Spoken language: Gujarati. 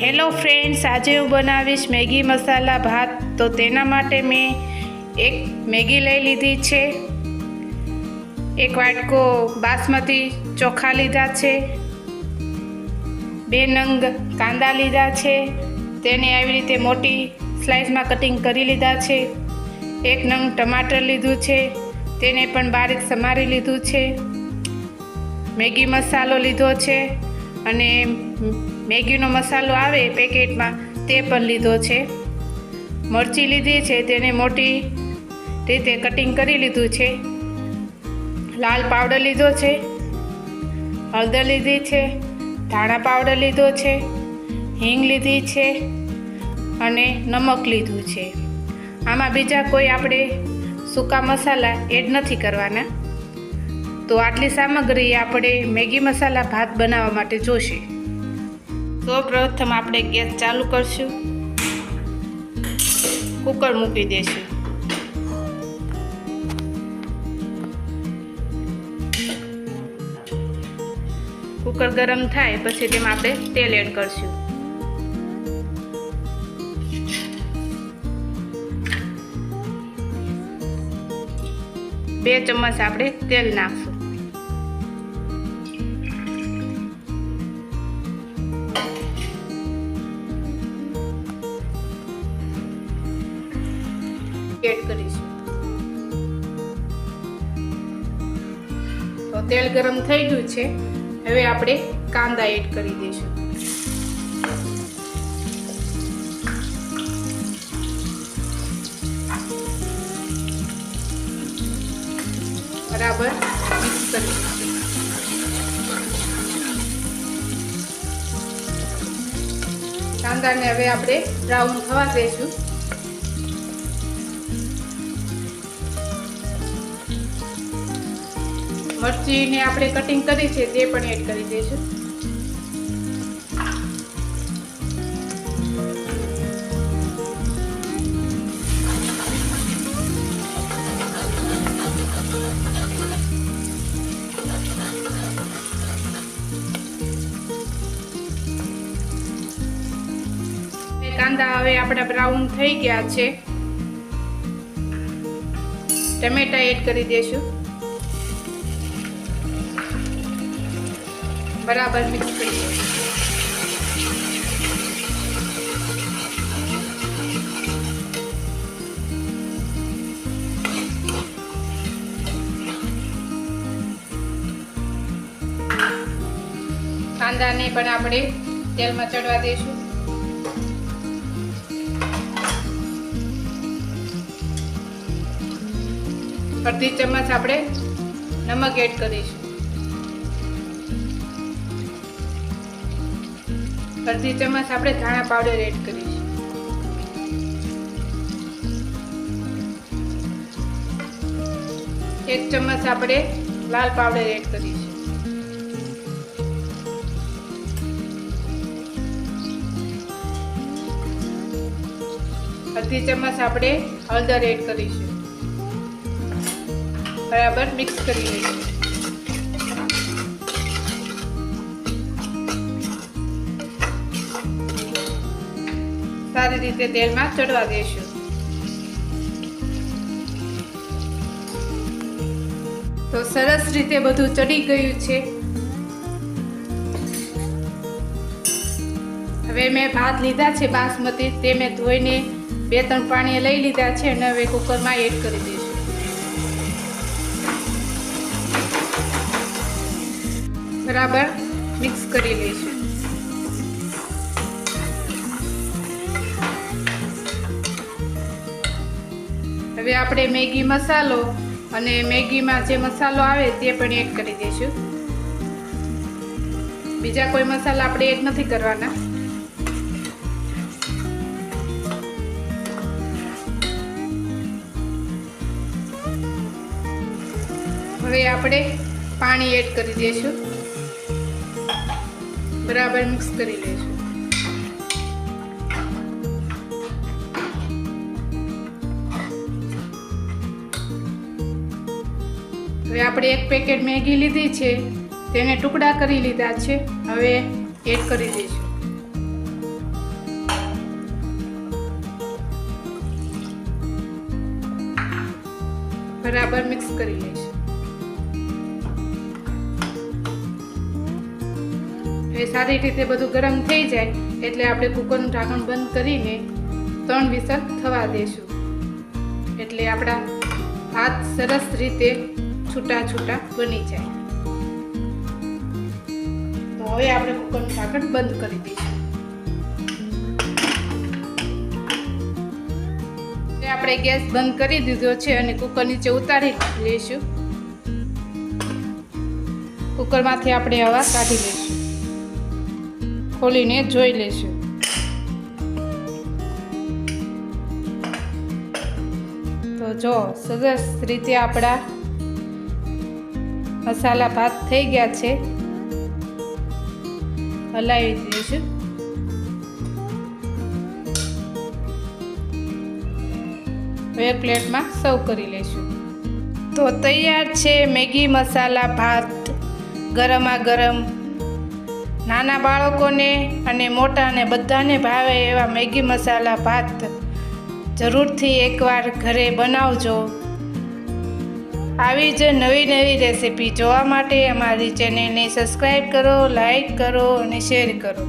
હેલો ફ્રેન્ડ્સ, આજે હું બનાવીશ મેગી મસાલા ભાત. તો તેના માટે મેં એક મેગી લઈ લીધી છે, એક વાટકો બાસમતી ચોખા લીધા છે, 2 નંગ કાંદા લીધા છે, તેને આવી રીતે મોટી સ્લાઇસમાં કટિંગ કરી લીધા છે, 1 નંગ ટમાટર લીધું છે, તેને પણ બારીક સમારી લીધું છે, મેગી મસાલો લીધો છે અને મેગીનો મસાલો આવે પેકેટમાં તે પણ લીધો છે, મરચી લીધી છે, તેને મોટી રીતે કટિંગ કરી લીધું છે, લાલ પાવડર લીધો છે, હળદર લીધી છે, ધાણા પાવડર લીધો છે, હિંગ લીધી છે અને નમક લીધું છે. આમાં બીજા કોઈ આપણે સૂકા મસાલા એડ નથી કરવાના. તો આટલી સામગ્રી આપણે મેગી મસાલા ભાત બનાવવા માટે જોશે. સૌપ્રથમ આપણે ગેસ ચાલુ કરશું, કુકર મૂકી દઈશું. કુકર ગરમ થાય પછી તેમાં આપણે તેલ એડ કરશું. બે ચમચ આપણે તેલ નાખશું. એડ કરીશું. તો તેલ ગરમ થઈ ગયું છે, હવે આપણે કાંદા એડ કરી દઈશું. બરાબર મિક્સ કરી દઈશું. કાંદાને હવે આપણે બ્રાઉન થવા દઈશું. મરચીને આપણે કટિંગ કરી છે તે પણ એડ કરી દઈશું. કાંદા હવે આપણા બ્રાઉન થઈ ગયા છે. ટમેટા એડ કરી દઈશું. બરાબર મિક્સ કરી દઈશું. કાંદાને પણ આપણે તેલમાં ચડવા દઈશું. અડધી ચમચ આપણે નમક એડ કરીશું. અડધી ચમચ આપણે ધાણા પાવડર એડ કરીશું. એક ચમચ આપણે લાલ પાવડર એડ કરીશું. અડધી ચમચ આપણે હળદર એડ કરીશું. બરાબર મિક્સ કરી લઈશું. સારી રીતે તેલમાં ચડવા દઈશું. તો સરસ રીતે બધું ચડી ગયું છે. હવે મેં ભાત લીધા છે બાસમતી, તે મેં ધોઈને 2-3 પાણી લઈ લીધા છે અને હવે કુકરમાં એડ કરી દઈશું. બરાબર મિક્સ કરી લઈશું. હવે આપણે મેગી મસાલો અને મેગીમાં જે મસાલો આવે તે પણ એડ કરી દઈશું. બીજા કોઈ મસાલા આપણે એડ નથી કરવાના. હવે આપણે પાણી એડ કરી દઈશું. બરાબર મિક્સ કરી લઈશું. હવે આપણે એક પેકેટ મેગી લીધી છે, તેને ટુકડા કરી લીધા છે, હવે એડ કરી દઈશું. બરાબર મિક્સ કરી લઈશું. એ સારી રીતે બધું ગરમ થઈ જાય એટલે આપણે કુકરનું ઢાંકણ બંધ કરીને 3 વિસલ થવા દેશું. એટલે આપણા ભાત સરસ રીતે છૂટા છૂટા બની જાય. તો હવે આપણે કુકરનું ઢાંકણ બંધ કરી દઈશું. આપણે ગેસ બંધ કરી દીધો છે અને કુકર નીચે ઉતારી લઈશું. કુકરમાંથી આપણે હવા કાઢી લઈશું. ખોલીને જોઈ લઈશું. તો જો સરસ રીતે આપણા મસાલા ભાત થઈ ગયા છે. હલાવી દઈશું. હવે પ્લેટમાં સર્વ કરી લઈશું. તો તૈયાર છે મેગી મસાલા ભાત. ગરમા ગરમ નાના બાળકોને અને મોટાને બધાને ભાવે એવા મેગી મસાલા ભાત જરૂરથી એકવાર ઘરે બનાવજો. આવી જ નવી નવી રેસીપી જોવા માટે અમારી ચેનલને સબસ્ક્રાઈબ કરો, લાઈક કરો અને શેર કરો.